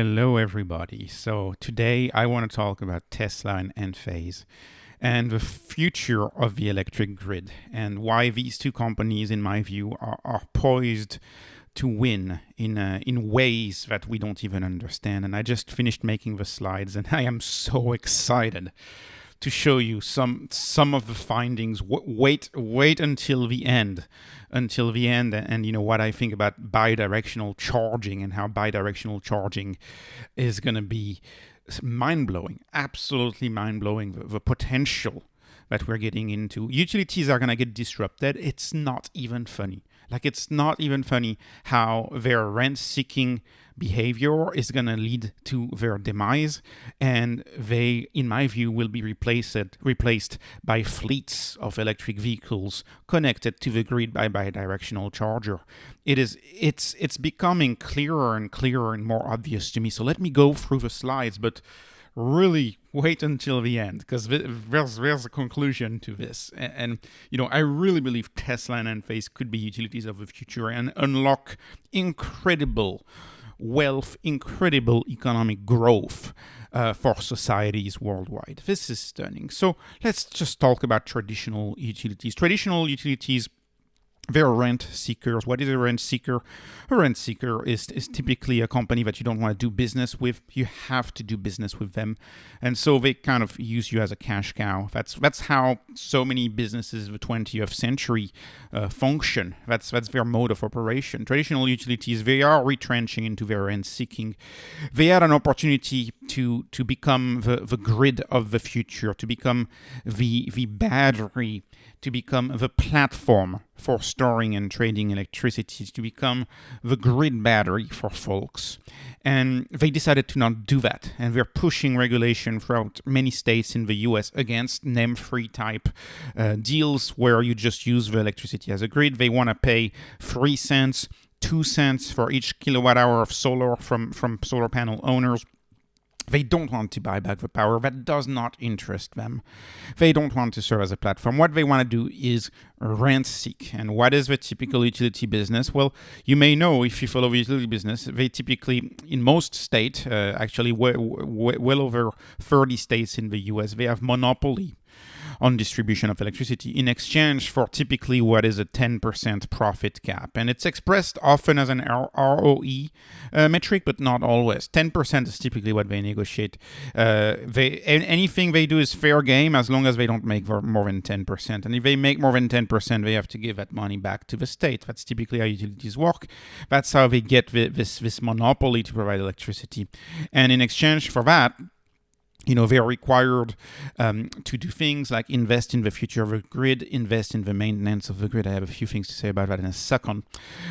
Hello, everybody. So today I want to talk about Tesla and Enphase and the future of the electric grid and why these two companies, in my view, are poised to win in ways that we don't even understand. And I just finished making the slides and I am so excited to show you some of the findings. Wait until the end, and you know what I think about bidirectional charging and how bidirectional charging is going to be mind-blowing, absolutely mind-blowing. The potential that we're getting into. Utilities are going to get disrupted. It's not even funny. It's not even funny how their rent-seeking behavior is going to lead to their demise, and they, in my view, will be replaced by fleets of electric vehicles connected to the grid by bidirectional charger. It's becoming clearer and clearer and more obvious to me. So let me go through the slides, but really wait until the end, because there's a conclusion to this. And you know, I really believe Tesla and Enphase could be utilities of the future and unlock incredible wealth, incredible economic growth for societies worldwide. This is stunning. So let's just talk about traditional utilities. Traditional utilities, they're rent seekers. What is a rent seeker? A rent seeker is typically a company that you don't want to do business with. You have to do business with them. And so they kind of use you as a cash cow. That's how so many businesses of the 20th century function. That's their mode of operation. Traditional utilities, they are retrenching into their rent seeking. They had an opportunity to become the grid of the future, to become the battery, to become the platform for storing and trading electricity, to become the grid battery for folks. And they decided to not do that. And they're pushing regulation throughout many states in the US against NEM-free type deals where you just use the electricity as a grid. They want to pay 3 cents, 2 cents for each kilowatt hour of solar from solar panel owners. They don't want to buy back the power. That does not interest them. They don't want to serve as a platform. What they want to do is rent seek. And what is the typical utility business? Well, you may know if you follow the utility business, they typically, in most states, actually well over 30 states in the US, they have monopoly on distribution of electricity in exchange for typically what is a 10% profit cap. And it's expressed often as an ROE metric, but not always. 10% is typically what they negotiate. Anything they do is fair game as long as they don't make more than 10%. And if they make more than 10%, they have to give that money back to the state. That's typically how utilities work. That's how they get this monopoly to provide electricity. And in exchange for that, you know, they're required to do things like invest in the future of the grid, invest in the maintenance of the grid. I have a few things to say about that in a second.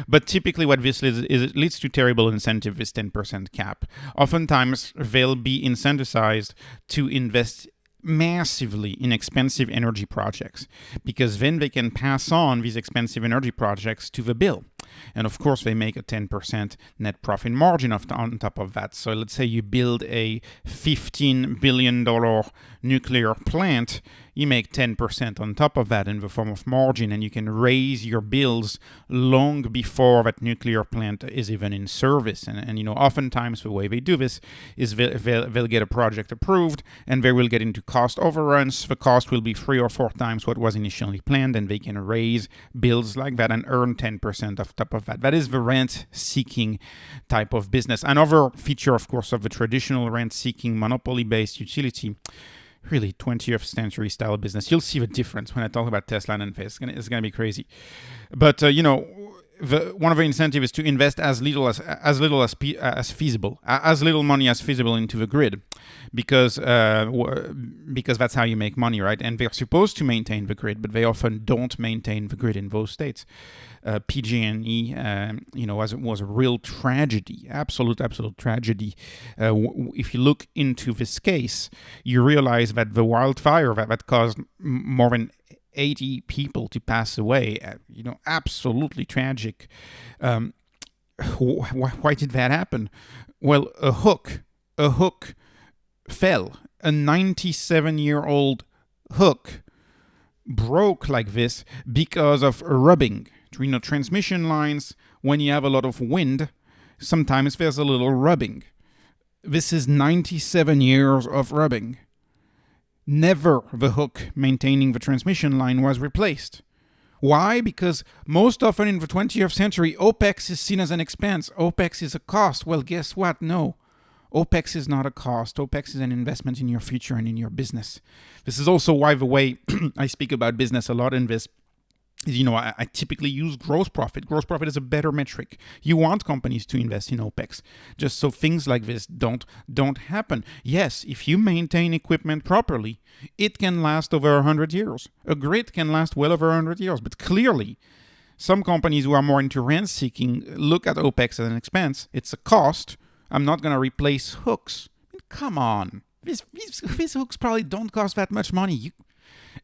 But typically what this is it leads to terrible incentive, this 10% cap. Oftentimes, they'll be incentivized to invest massively in expensive energy projects, because then they can pass on these expensive energy projects to the bill. And of course, they make a 10% net profit margin on top of that. So let's say you build a $15 billion nuclear plant, you make 10% on top of that in the form of margin, and you can raise your bills long before that nuclear plant is even in service. And you know, oftentimes the way they do this is they'll get a project approved, and they will get into cost overruns. The cost will be 3 or 4 times what was initially planned, and they can raise bills like that and earn 10% off top of that. That is the rent-seeking type of business. Another feature, of course, of the traditional rent-seeking monopoly-based utility, really 20th century style business. You'll see the difference when I talk about Tesla and Enphase. It's going to be crazy. But, you know, one of the incentives is to invest as little as feasible, as little money as feasible into the grid, because that's how you make money, right? And they're supposed to maintain the grid, but they often don't maintain the grid in those states. PG&E, you know, was a real tragedy, absolute tragedy. If you look into this case, you realize that the wildfire that caused more than 80 people to pass away, you know, absolutely tragic. Why did that happen? Well, a hook fell. A 97-year-old hook broke like this because of rubbing. You know, transmission lines, when you have a lot of wind, sometimes there's a little rubbing. This is 97 years of rubbing. Never the hook maintaining the transmission line was replaced. Why? Because most often in the 20th century, OPEX is seen as an expense. OPEX is a cost. Well, guess what? No. OPEX is not a cost. OPEX is an investment in your future and in your business. This is also why the way I speak about business a lot in this is, I typically use gross profit. Gross profit is a better metric. You want companies to invest in OPEX, just so things like this don't happen. Yes, if you maintain equipment properly, it can last over 100 years. A grid can last well over 100 years. But clearly, some companies who are more into rent-seeking look at OPEX as an expense. It's a cost. I'm not going to replace hooks. Come on. These hooks probably don't cost that much money.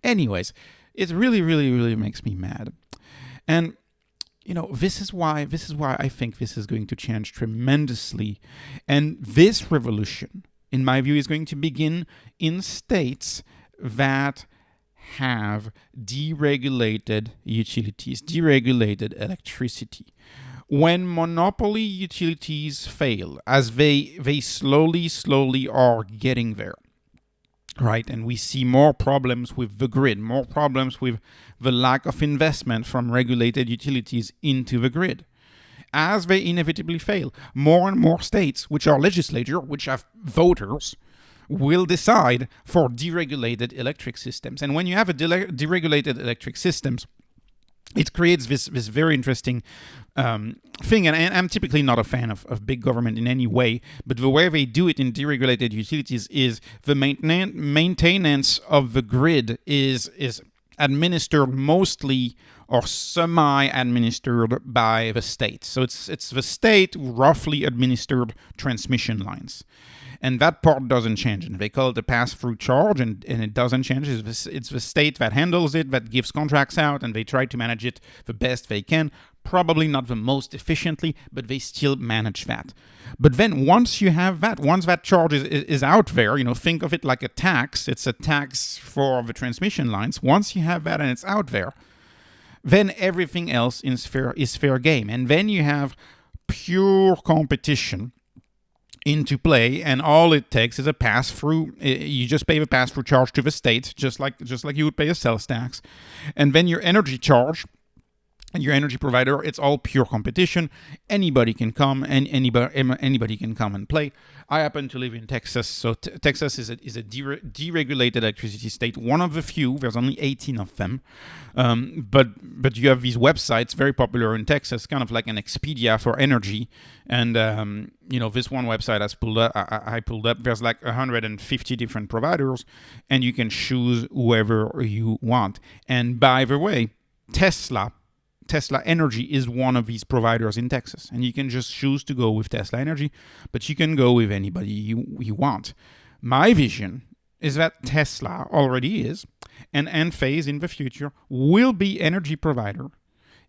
Anyways, it really, really, really makes me mad. And, this is why I think this is going to change tremendously. And this revolution, in my view, is going to begin in states that have deregulated utilities, deregulated electricity. When monopoly utilities fail, as they slowly are getting there, right? And we see more problems with the grid, more problems with the lack of investment from regulated utilities into the grid. As they inevitably fail, more and more states, which are legislature, which have voters, will decide for deregulated electric systems. And when you have a deregulated electric systems, it creates this very interesting thing. And I'm typically not a fan of big government in any way, but the way they do it in deregulated utilities is the maintenance of the grid is administered mostly or semi-administered by the state. So it's the state roughly administered transmission lines. And that part doesn't change. And they call it a pass-through charge, and it doesn't change. It's the state that handles it, that gives contracts out, and they try to manage it the best they can. Probably not the most efficiently, but they still manage that. But then once you have that, once that charge is out there, think of it like a tax. It's a tax for the transmission lines. Once you have that and it's out there, then everything else is fair game. And then you have pure competition into play, and all it takes is a pass-through. You just pay the pass-through charge to the state, just like you would pay a sales tax. And then your energy charge and your energy provider, it's all pure competition. Anybody can come, and anybody can come and play. I happen to live in Texas, so Texas is a deregulated electricity state, one of the few. There's only 18 of them, but you have these websites very popular in Texas, kind of like an Expedia for energy. And this one website I pulled up. There's like 150 different providers, and you can choose whoever you want. And by the way, Tesla Energy is one of these providers in Texas, and you can just choose to go with Tesla Energy, but you can go with anybody you want. My vision is that Tesla already is, and Enphase in the future will be energy provider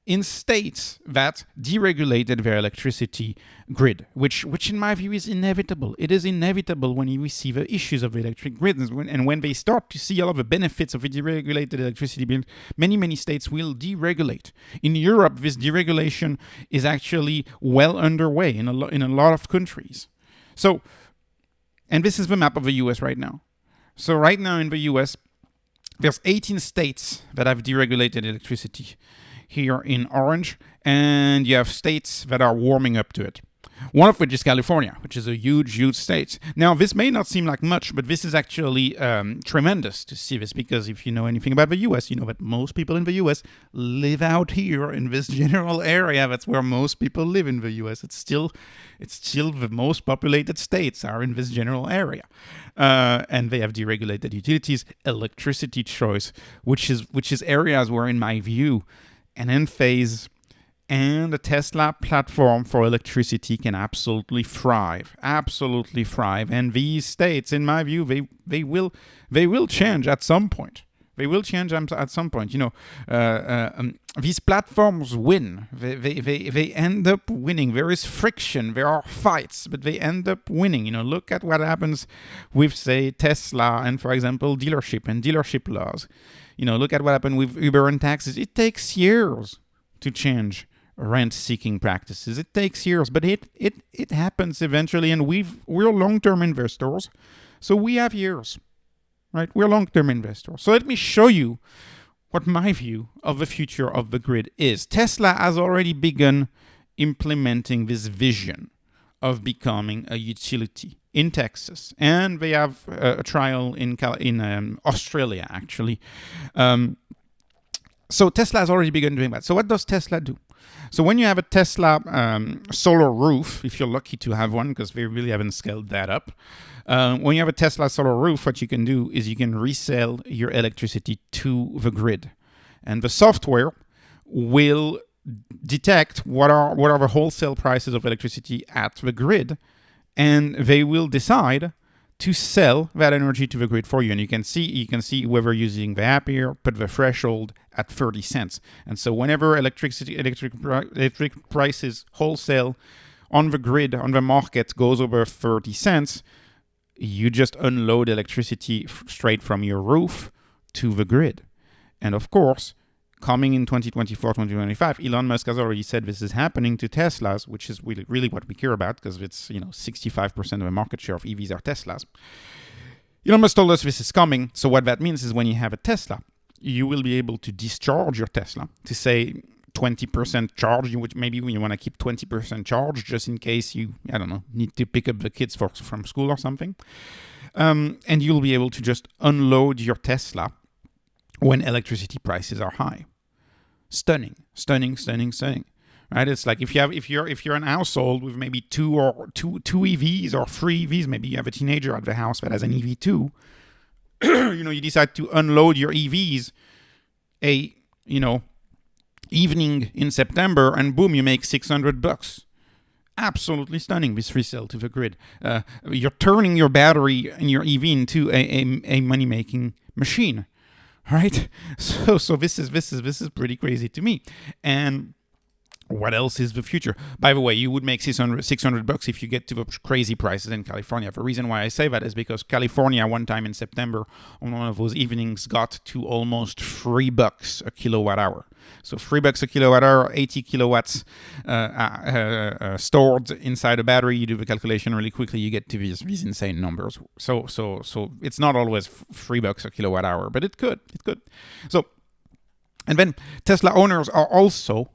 in states that deregulated their electricity grid, which in my view is inevitable. It is inevitable when you see the issues of the electric grid, and when they start to see all of the benefits of a deregulated electricity grid, many states will deregulate. In Europe, this deregulation is actually well underway in a lot of countries. So, and this is the map of the US right now. So right now in the US, there's 18 states that have deregulated electricity here in orange, and you have states that are warming up to it. One of which is California, which is a huge state. Now, this may not seem like much, but this is actually tremendous to see this, because if you know anything about the US, you know that most people in the US live out here in this general area. That's where most people live in the US. It's still the most populated states are in this general area. And they have deregulated utilities, electricity choice, which is areas where, in my view, an Enphase and a Tesla platform for electricity can absolutely thrive. And these states, in my view, they will change at some point. These platforms win. They end up winning. There is friction. There are fights, but they end up winning. Look at what happens with, say, Tesla and, for example, dealership laws. Look at what happened with Uber and taxes. It takes years to change rent-seeking practices. It takes years, but it happens eventually, and we're long-term investors, so we have years, right? We're long-term investors. So let me show you what my view of the future of the grid is. Tesla has already begun implementing this vision of becoming a utility in Texas, and they have a trial in Australia, actually. So Tesla has already begun doing that. So what does Tesla do? So when you have a Tesla solar roof, if you're lucky to have one, because they really haven't scaled that up, when you have a Tesla solar roof, what you can do is you can resell your electricity to the grid. And the software will detect what are the wholesale prices of electricity at the grid, and they will decide to sell that energy to the grid for you. And you can see whether using the app here, put the threshold at 30 cents. And so whenever electric prices wholesale on the grid, on the market, goes over 30 cents, you just unload electricity straight from your roof to the grid. And of course, coming in 2024, 2025, Elon Musk has already said this is happening to Teslas, which is really what we care about, because it's 65% of the market share of EVs are Teslas. Elon Musk told us this is coming. So what that means is when you have a Tesla, you will be able to discharge your Tesla to say 20% charge, which maybe you want to keep 20% charge just in case you, need to pick up the kids from school or something. And you'll be able to just unload your Tesla when electricity prices are high. Stunning. Right? It's like if you're an household with maybe two EVs or three EVs, maybe you have a teenager at the house that has an EV too. You decide to unload your EVs evening in September, and boom, you make $600. Absolutely stunning, this resale to the grid. You're turning your battery and your EV into a money-making machine. Right, so this is pretty crazy to me. And what else is the future? By the way, you would make $600 if you get to the crazy prices in California. The reason why I say that is because California, one time in September, on one of those evenings, got to almost $3 a kilowatt hour. So $3 a kilowatt hour, 80 kilowatts stored inside a battery. You do the calculation really quickly, you get to these insane numbers. So it's not always $3 a kilowatt hour, but it could. So, and then Tesla owners are also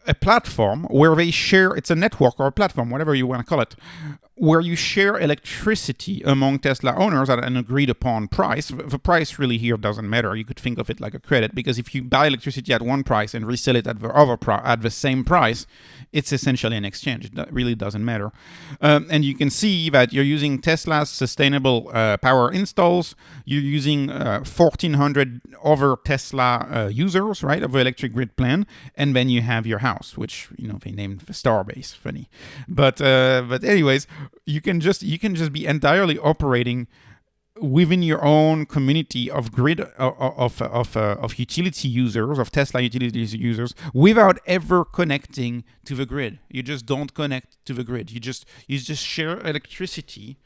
a platform where they share, it's a network or a platform, whatever you want to call it, where you share electricity among Tesla owners at an agreed upon price. The price really here doesn't matter. You could think of it like a credit, because if you buy electricity at one price and resell it at the other at the same price, it's essentially an exchange. It really doesn't matter. And you can see that you're using Tesla's sustainable power installs. You're using 1,400 other Tesla users, right, of the electric grid plan, and then you have your house, which they named the Starbase. Funny, but anyways, you can just be entirely operating within your own community of grid of utility users, of Tesla utility users, without ever connecting to the grid. You just don't connect to the grid. You just share electricity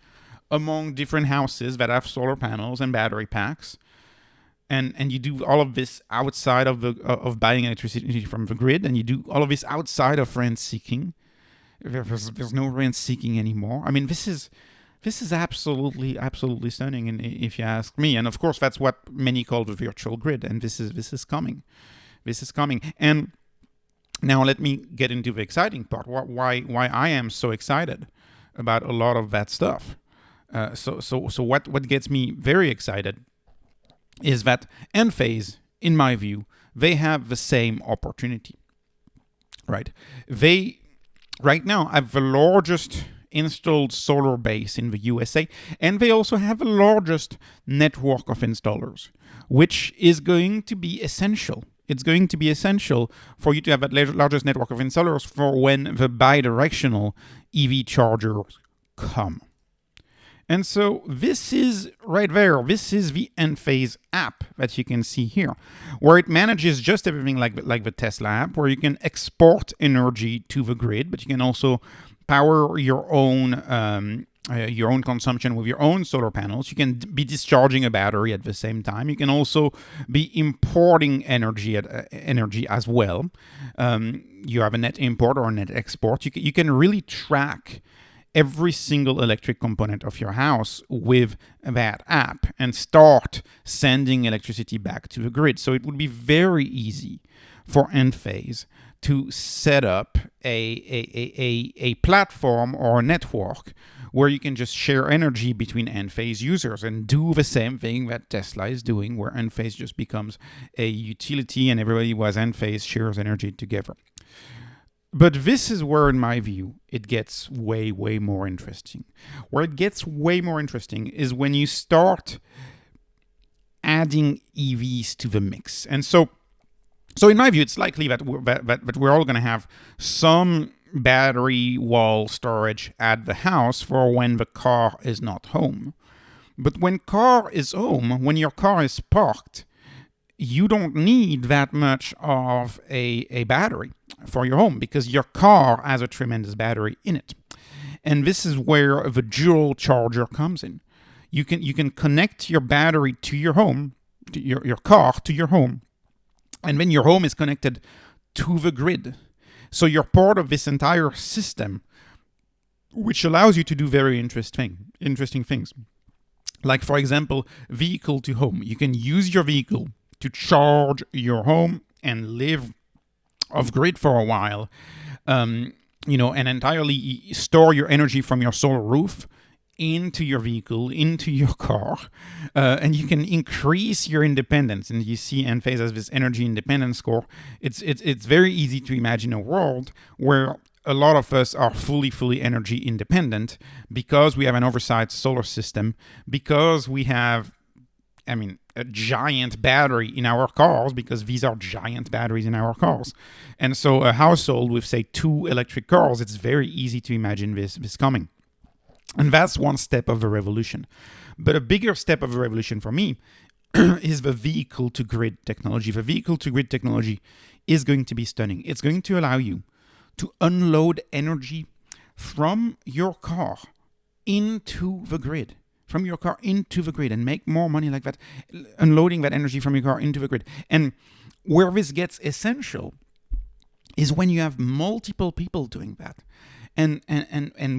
among different houses that have solar panels and battery packs. And you do all of this outside of buying electricity from the grid, and you do all of this outside of rent seeking. There's no rent seeking anymore. I mean, this is absolutely stunning, and if you ask me. And of course, that's what many call the virtual grid. And this is coming. And now let me get into the exciting part. Why I am so excited about a lot of that stuff. So what gets me very excited is that Enphase, in my view, they have the same opportunity, right? They right now have the largest installed solar base in the USA, and they also have the largest network of installers, which is going to be essential. It's going to be essential for you to have that largest network of installers for when the bi-directional EV chargers come. And so this is right there. This is the Enphase app that you can see here, where it manages just everything like the Tesla app, where you can export energy to the grid, but you can also power your own your own consumption with your own solar panels. You can be discharging a battery at the same time. You can also be importing energy as well. You have a net import or a net export. You can really track every single electric component of your house with that app and start sending electricity back to the grid. So it would be very easy for Enphase to set up a platform or a network where you can just share energy between Enphase users and do the same thing that Tesla is doing, where Enphase just becomes a utility and everybody who has Enphase shares energy together. But this is where, in my view, it gets way, way more interesting. Where it gets way more interesting is when you start adding EVs to the mix. And so in my view, it's likely that we're all going to have some battery wall storage at the house for when the car is not home. But when car is home, when your car is parked, you don't need that much of a battery for your home because your car has a tremendous battery in it. And this is where the dual charger comes in. You can connect your battery to your home, to your car to your home, and then your home is connected to the grid. So you're part of this entire system, which allows you to do very interesting things. Like, for example, vehicle to home. You can use your vehicle to charge your home and live off grid for a while, and entirely store your energy from your solar roof into your vehicle, into your car, and you can increase your independence. And you see Enphase as this energy independence score. It's very easy to imagine a world where a lot of us are fully energy independent because we have an oversized solar system, because we have, a giant battery in our cars, because these are giant batteries in our cars. And so a household with, say, 2 electric cars, it's very easy to imagine this coming. And that's one step of the revolution. But a bigger step of the revolution for me is the vehicle-to-grid technology. The vehicle-to-grid technology is going to be stunning. It's going to allow you to unload energy from your car into the grid. From your car into the grid and make more money like that, unloading that energy from your car into the grid. And where this gets essential is when you have multiple people doing that. And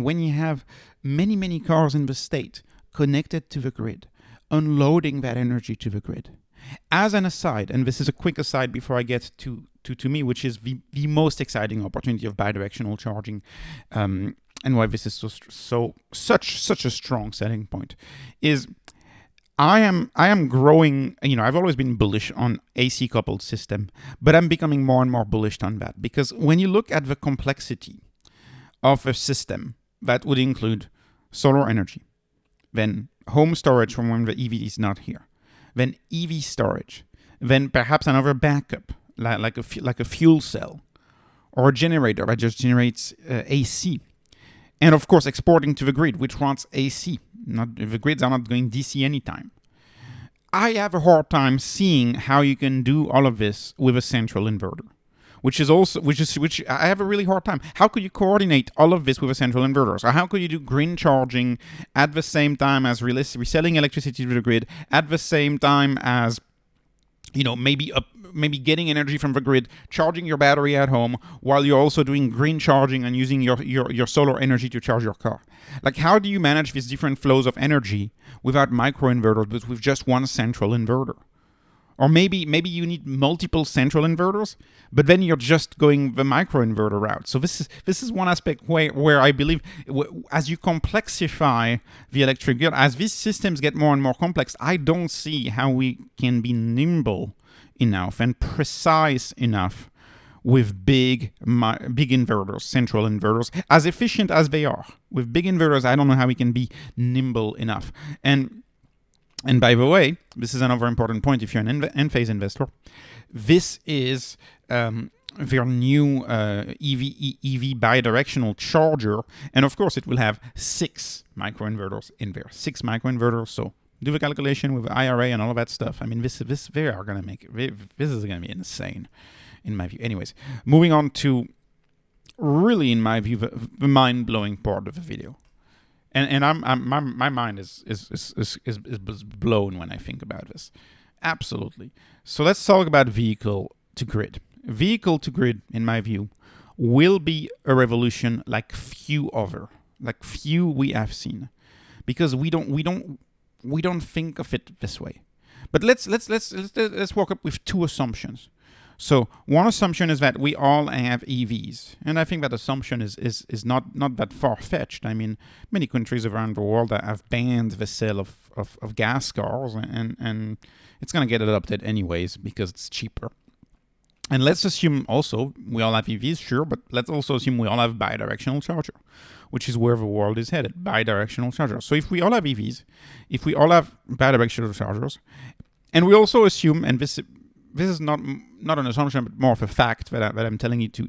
when you have many cars in the state connected to the grid, unloading that energy to the grid. As an aside, and this is a quick aside before I get to me, which is the most exciting opportunity of bidirectional charging, and why this is such a strong selling point, is I am growing. I've always been bullish on AC coupled system, but I'm becoming more and more bullish on that, because when you look at the complexity of a system that would include solar energy, then home storage from when the EV is not here, then EV storage, then perhaps another backup like a fuel cell or a generator that just generates AC. And of course, exporting to the grid, which runs AC. The grids are not going DC anytime. I have a hard time seeing how you can do all of this with a central inverter, which I have a really hard time. How could you coordinate all of this with a central inverter? So how could you do green charging at the same time as reselling electricity to the grid, at the same time as maybe getting energy from the grid, charging your battery at home, while you're also doing green charging and using your solar energy to charge your car? Like, how do you manage these different flows of energy without microinverters, but with just one central inverter? Or maybe you need multiple central inverters, but then you're just going the microinverter route. So this is one aspect where I believe, as you complexify the electric grid, as these systems get more and more complex, I don't see how we can be nimble enough and precise enough with big inverters, central inverters, as efficient as they are. With big inverters, I don't know how we can be nimble enough. And by the way, this is another important point if you're an Enphase investor. This is their new EV bidirectional charger. And of course, it will have 6 microinverters in there. 6 microinverters. So do the calculation with the IRA and all of that stuff. This is going to be insane, in my view. Anyways, moving on to really, in my view, the mind-blowing part of the video. And my mind is blown when I think about this. Absolutely. So let's talk about vehicle to grid. Vehicle to grid, in my view, will be a revolution like few we have seen, because we don't think of it this way. But let's walk up with two assumptions. So one assumption is that we all have EVs, and I think that assumption is not that far-fetched. I mean, many countries around the world have banned the sale of gas cars, and it's going to get adopted anyways because it's cheaper. And let's assume also we all have EVs, sure, but let's also assume we all have bidirectional charger, which is where the world is headed, bidirectional chargers. So if we all have EVs, if we all have bidirectional chargers, and we also assume, and this is not an assumption, but more of a fact that I'm telling you to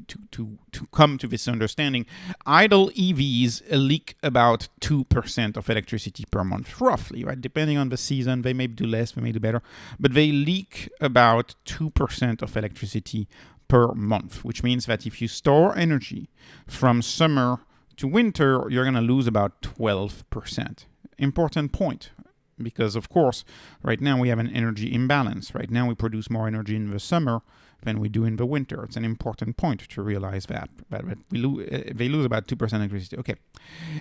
come to this understanding. Idle EVs leak about 2% of electricity per month, roughly, right? Depending on the season, they may do less, they may do better, but they leak about 2% of electricity per month, which means that if you store energy from summer to winter, you're going to lose about 12%. Important point. Because, of course, right now we have an energy imbalance. Right now we produce more energy in the summer than we do in the winter. It's an important point to realize that they lose about 2% electricity. Okay.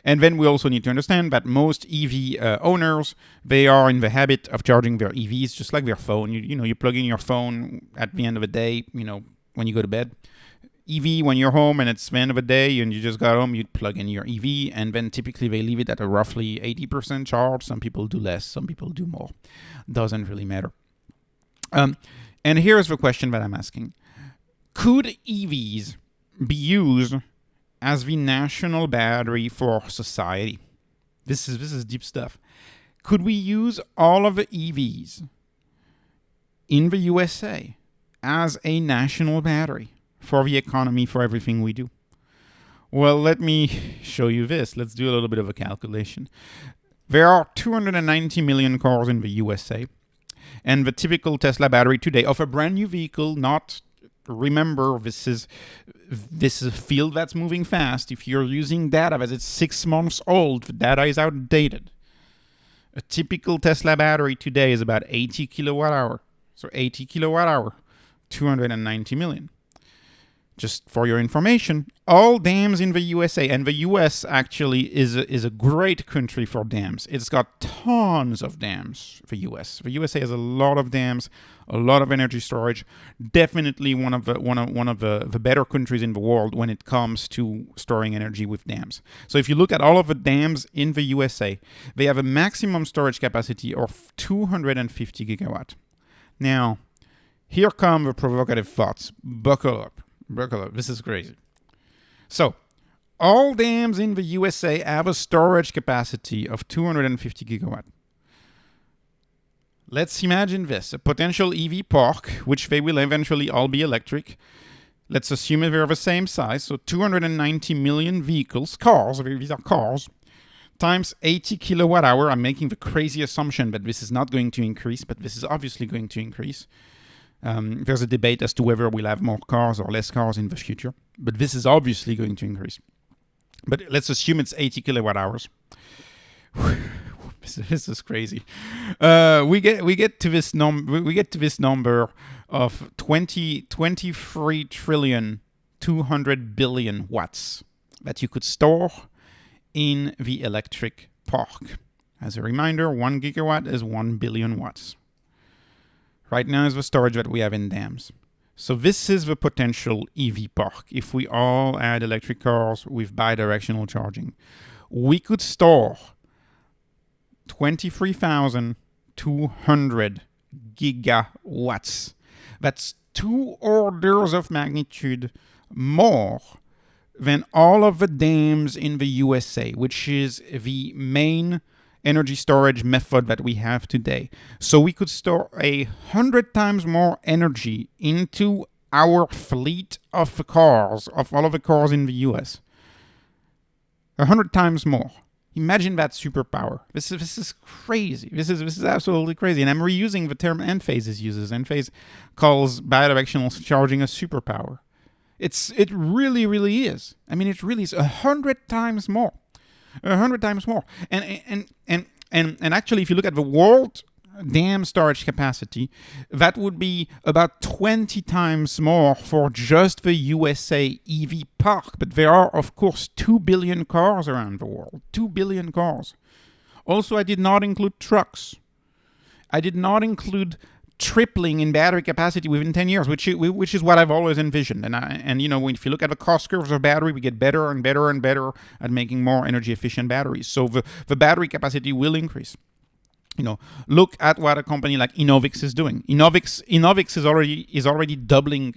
And then we also need to understand that most EV owners, they are in the habit of charging their EVs just like their phone. You plug in your phone at the end of the day, when you go to bed. EV, when you're home and it's the end of the day and you just got home, you'd plug in your EV, and then typically they leave it at a roughly 80% charge. Some people do less, some people do more. Doesn't really matter. And here's the question that I'm asking. Could EVs be used as the national battery for society? This is deep stuff. Could we use all of the EVs in the USA as a national battery for the economy, for everything we do? Well, let me show you this. Let's do a little bit of a calculation. There are 290 million cars in the USA, and the typical Tesla battery today of a brand new vehicle, remember, this is a field that's moving fast. If you're using data that is 6 months old, the data is outdated. A typical Tesla battery today is about 80 kilowatt hour. So 80 kilowatt hour, 290 million. Just for your information, all dams in the USA, and the US actually is a great country for dams. It's got tons of dams, the US. The USA has a lot of dams, a lot of energy storage. Definitely one of the better countries in the world when it comes to storing energy with dams. So if you look at all of the dams in the USA, they have a maximum storage capacity of 250 gigawatt. Now, here come the provocative thoughts. Buckle up. This is crazy. So, all dams in the USA have a storage capacity of 250 gigawatt. Let's imagine this, a potential EV park, which they will eventually all be electric. Let's assume they're the same size, so 290 million vehicles, cars, these are cars, times 80 kilowatt hour. I'm making the crazy assumption that this is not going to increase, but this is obviously going to increase. There's a debate as to whether we'll have more cars or less cars in the future, but this is obviously going to increase. But let's assume it's 80 kilowatt hours. This is crazy. We get to this number of 23 trillion 200 billion watts that you could store in the electric park. As a reminder, 1 gigawatt is 1 billion watts. Right now is the storage that we have in dams. So this is the potential EV park. If we all add electric cars with bidirectional charging, we could store 23,200 gigawatts. That's 2 orders of magnitude more than all of the dams in the USA, which is the main energy storage method that we have today. So we could store 100 times more energy into our fleet of cars, of all of the cars in the US. 100 times more. Imagine that superpower. This is crazy. This is absolutely crazy. And I'm reusing the term Enphase uses. Enphase calls bidirectional charging a superpower. It really, really is. I mean, it really is 100 times more. 100 times more. And actually, if you look at the world dam storage capacity, that would be about 20 times more for just the USA EV park. But there are, of course, 2 billion cars around the world. 2 billion cars. Also, I did not include trucks. I did not include tripling in battery capacity within 10 years, which is what I've always envisioned. And if you look at the cost curves of battery, we get better and better and better at making more energy efficient batteries. So the battery capacity will increase. Look at what a company like Enovix is doing. Enovix is already doubling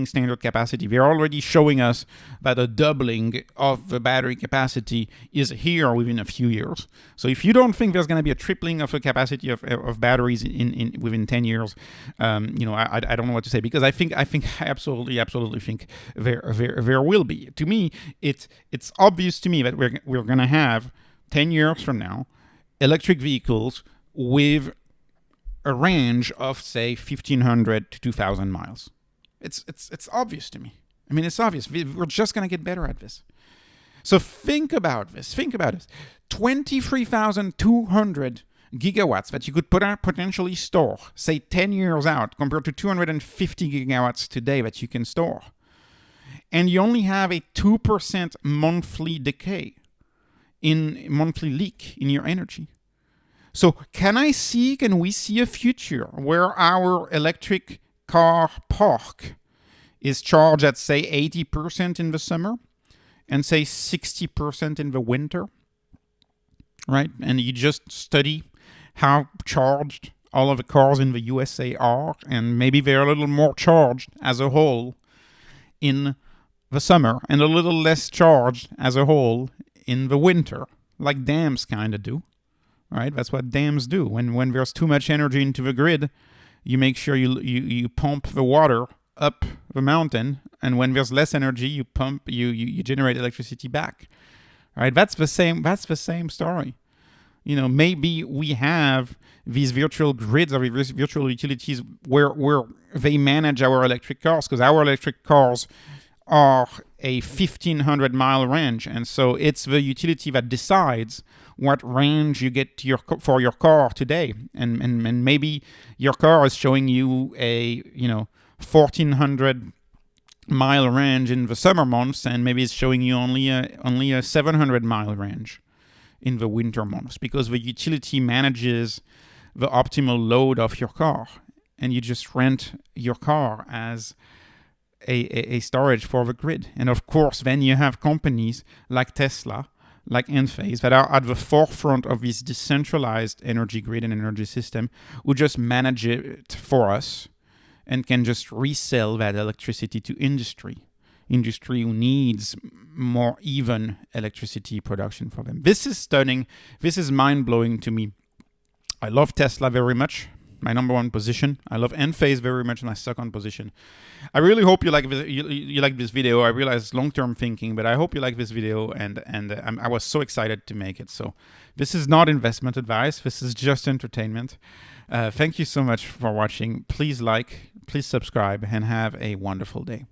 standard capacity. They're already showing us that a doubling of the battery capacity is here within a few years. So if you don't think there's going to be a tripling of the capacity of batteries in within 10 years, I don't know what to say, because I absolutely think there will be. To me, it's obvious to me that we're going to have 10 years from now electric vehicles with a range of, say, 1,500 to 2,000 miles. It's obvious to me. I mean, it's obvious. We're just going to get better at this. So think about this. 23,200 gigawatts that you could potentially store, say, 10 years out, compared to 250 gigawatts today that you can store. And you only have a 2% monthly monthly leak in your energy. So can we see a future where our electric car park is charged at, say, 80% in the summer and, say, 60% in the winter, right? And you just study how charged all of the cars in the USA are, and maybe they're a little more charged as a whole in the summer and a little less charged as a whole in the winter, like dams kind of do. Right, that's what dams do. When there's too much energy into the grid, you make sure you pump the water up the mountain, and when there's less energy, you generate electricity back. Right, that's the same story. Maybe we have these virtual grids or these virtual utilities where they manage our electric cars, because our electric cars are a 1,500 mile range, and so it's the utility that decides what range you get for your car today, and maybe your car is showing you a 1,400 mile range in the summer months, and maybe it's showing you only a 700 mile range in the winter months, because the utility manages the optimal load of your car, and you just rent your car as a storage for the grid. And of course, then you have companies like Tesla, like Enphase, that are at the forefront of this decentralized energy grid and energy system, who just manage it for us and can just resell that electricity to industry who needs more even electricity production for them. This is stunning. This is mind-blowing to me. I love Tesla very much, my number one position. I love Enphase very much, my second position. I really hope you like this video. I realize it's long-term thinking, but I hope you like this video, and I was so excited to make it. So this is not investment advice. This is just entertainment. Thank you so much for watching. Please like, please subscribe, and have a wonderful day.